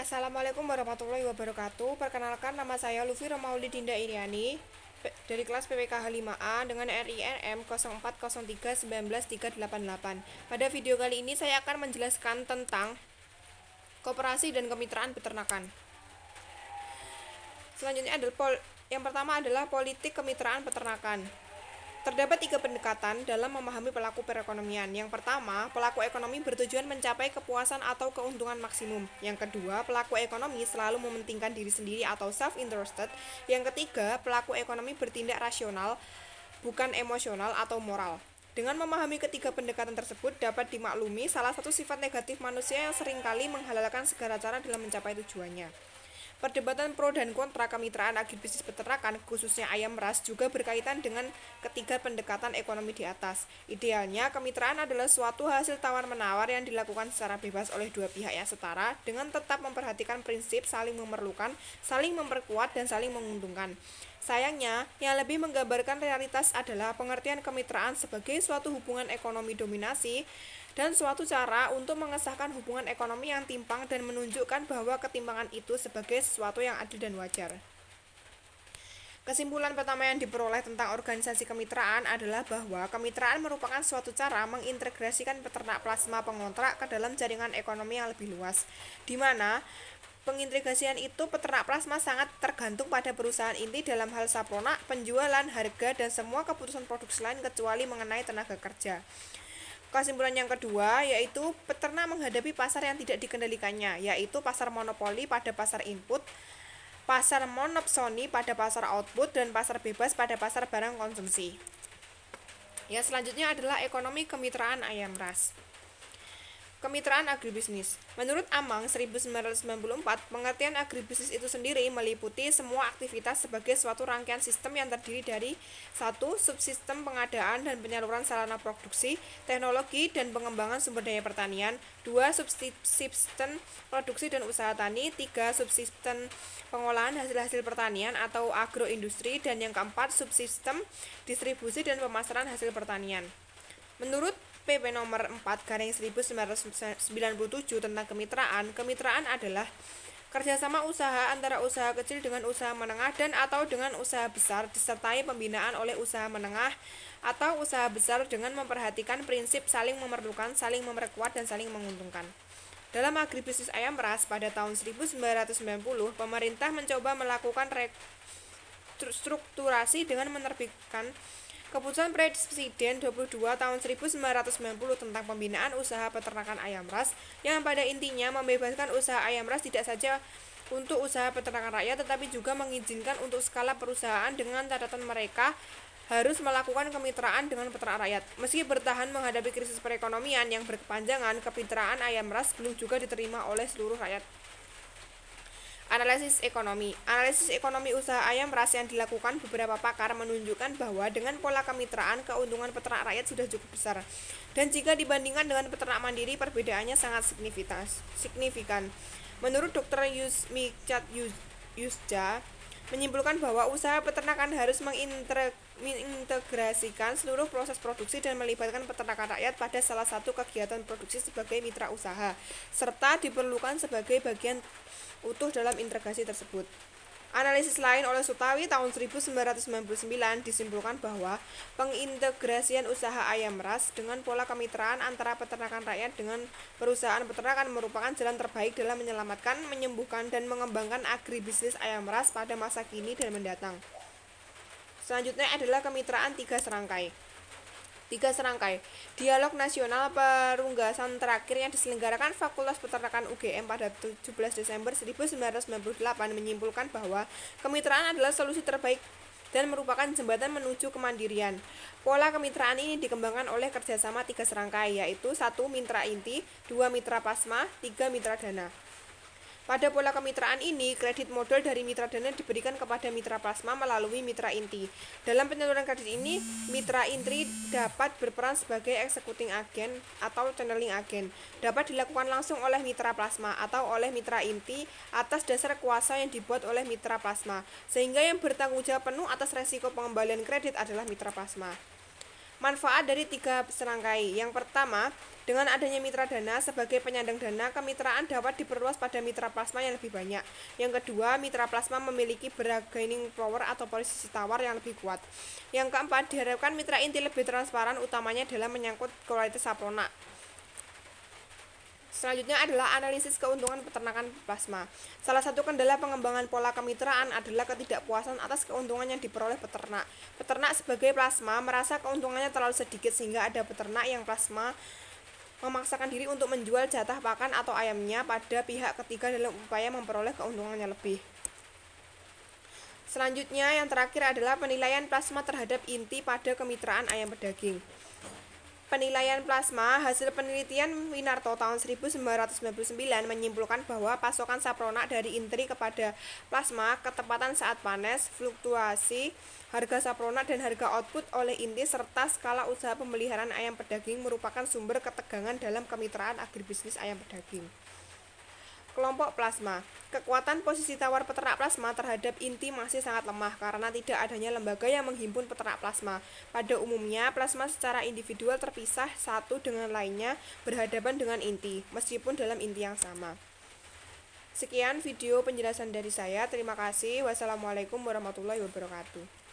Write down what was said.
Assalamualaikum warahmatullahi wabarakatuh. Perkenalkan, nama saya Lufi Romauli Dinda Iriani dari kelas PPKH 5A dengan RINM 0403193888. Pada video kali ini saya akan menjelaskan tentang koperasi dan kemitraan peternakan. Selanjutnya yang pertama adalah politik kemitraan peternakan. Terdapat 3 pendekatan dalam memahami pelaku perekonomian. Yang pertama, pelaku ekonomi bertujuan mencapai kepuasan atau keuntungan maksimum. Yang kedua, pelaku ekonomi selalu mementingkan diri sendiri atau self-interested. Yang ketiga, pelaku ekonomi bertindak rasional, bukan emosional atau moral. Dengan memahami ketiga pendekatan tersebut, dapat dimaklumi salah satu sifat negatif manusia yang seringkali menghalalkan segala cara dalam mencapai tujuannya. Perdebatan pro dan kontra kemitraan agribisnis peternakan, khususnya ayam ras, juga berkaitan dengan ketiga pendekatan ekonomi di atas. Idealnya, kemitraan adalah suatu hasil tawar-menawar yang dilakukan secara bebas oleh dua pihak yang setara, dengan tetap memperhatikan prinsip saling memerlukan, saling memperkuat, dan saling menguntungkan. Sayangnya, yang lebih menggambarkan realitas adalah pengertian kemitraan sebagai suatu hubungan ekonomi dominasi dan suatu cara untuk mengesahkan hubungan ekonomi yang timpang dan menunjukkan bahwa ketimpangan itu sebagai sesuatu yang adil dan wajar. Kesimpulan pertama yang diperoleh tentang organisasi kemitraan adalah bahwa kemitraan merupakan suatu cara mengintegrasikan peternak plasma pengontrak ke dalam jaringan ekonomi yang lebih luas, di mana pengintegrasian itu peternak plasma sangat tergantung pada perusahaan inti dalam hal sapronak, penjualan, harga, dan semua keputusan produksi lain kecuali mengenai tenaga kerja. Kesimpulan yang kedua yaitu peternak menghadapi pasar yang tidak dikendalikannya, yaitu pasar monopoli pada pasar input, pasar monopsoni pada pasar output, dan pasar bebas pada pasar barang konsumsi. Yang selanjutnya adalah ekonomi kemitraan ayam ras. Kemitraan agribisnis. Menurut Amang 1994, pengertian agribisnis itu sendiri meliputi semua aktivitas sebagai suatu rangkaian sistem yang terdiri dari 1. Subsistem pengadaan dan penyaluran sarana produksi, teknologi, dan pengembangan sumber daya pertanian. 2. Subsistem produksi dan usaha tani. 3. Subsistem pengolahan hasil-hasil pertanian atau agroindustri. Dan yang keempat, subsistem distribusi dan pemasaran hasil pertanian. Menurut PP nomor 4/1997 tentang kemitraan adalah kerjasama usaha antara usaha kecil dengan usaha menengah dan atau dengan usaha besar, disertai pembinaan oleh usaha menengah atau usaha besar dengan memperhatikan prinsip saling memerlukan, saling memperkuat, dan saling menguntungkan. Dalam agribisnis ayam ras pada tahun 1990, pemerintah mencoba melakukan restrukturasi dengan menerbitkan Keputusan Presiden 22 tahun 1990 tentang pembinaan usaha peternakan ayam ras yang pada intinya membebaskan usaha ayam ras tidak saja untuk usaha peternakan rakyat tetapi juga mengizinkan untuk skala perusahaan dengan catatan mereka harus melakukan kemitraan dengan peternak rakyat. Meski bertahan menghadapi krisis perekonomian yang berkepanjangan, kemitraan ayam ras belum juga diterima oleh seluruh rakyat. Analisis ekonomi usaha ayam ras yang dilakukan beberapa pakar menunjukkan bahwa dengan pola kemitraan, keuntungan peternak rakyat sudah cukup besar. Dan jika dibandingkan dengan peternak mandiri, perbedaannya sangat signifikan. Menurut Dr. Yusmicat Yusja, menyimpulkan bahwa usaha peternakan harus mengintegrasikan seluruh proses produksi dan melibatkan peternakan rakyat pada salah satu kegiatan produksi sebagai mitra usaha, serta diperlukan sebagai bagian utuh dalam integrasi tersebut. Analisis lain oleh Sutawi tahun 1999 disimpulkan bahwa pengintegrasian usaha ayam ras dengan pola kemitraan antara peternakan rakyat dengan perusahaan peternakan merupakan jalan terbaik dalam menyelamatkan, menyembuhkan, dan mengembangkan agribisnis ayam ras pada masa kini dan mendatang. Selanjutnya adalah kemitraan tiga serangkai. Dialog Nasional Perunggasan terakhir yang diselenggarakan Fakultas Peternakan UGM pada 17 Desember 1998 menyimpulkan bahwa kemitraan adalah solusi terbaik dan merupakan jembatan menuju kemandirian. Pola kemitraan ini dikembangkan oleh kerjasama tiga serangkai, yaitu 1. Mitra inti, 2. Mitra plasma, 3. Mitra dana. Pada pola kemitraan ini, kredit modal dari mitra dana diberikan kepada mitra plasma melalui mitra inti. Dalam penyaluran kredit ini, mitra inti dapat berperan sebagai executing agent atau channeling agent. Dapat dilakukan langsung oleh mitra plasma atau oleh mitra inti atas dasar kuasa yang dibuat oleh mitra plasma, sehingga yang bertanggung jawab penuh atas resiko pengembalian kredit adalah mitra plasma. Manfaat dari 3 serangkai. Yang pertama, dengan adanya mitra dana sebagai penyandang dana, kemitraan dapat diperluas pada mitra plasma yang lebih banyak. Yang kedua, mitra plasma memiliki bargaining power atau posisi tawar yang lebih kuat. Yang keempat, diharapkan mitra inti lebih transparan, utamanya dalam menyangkut kualitas saprona. Selanjutnya adalah analisis keuntungan peternakan plasma. Salah satu kendala pengembangan pola kemitraan adalah ketidakpuasan atas keuntungan yang diperoleh peternak. Peternak sebagai plasma merasa keuntungannya terlalu sedikit sehingga ada peternak yang plasma memaksakan diri untuk menjual jatah pakan atau ayamnya pada pihak ketiga dalam upaya memperoleh keuntungannya lebih. Selanjutnya yang terakhir adalah penilaian plasma terhadap inti pada kemitraan ayam pedaging. Penilaian plasma, hasil penelitian Winarto tahun 1999 menyimpulkan bahwa pasokan saprona dari inti kepada plasma, ketepatan saat panes, fluktuasi harga saprona dan harga output oleh inti serta skala usaha pemeliharaan ayam pedaging merupakan sumber ketegangan dalam kemitraan agribisnis ayam pedaging. Kelompok plasma. Kekuatan posisi tawar peternak plasma terhadap inti masih sangat lemah karena tidak adanya lembaga yang menghimpun peternak plasma. Pada umumnya, plasma secara individual terpisah satu dengan lainnya berhadapan dengan inti, meskipun dalam inti yang sama. Sekian video penjelasan dari saya. Terima kasih. Wassalamualaikum warahmatullahi wabarakatuh.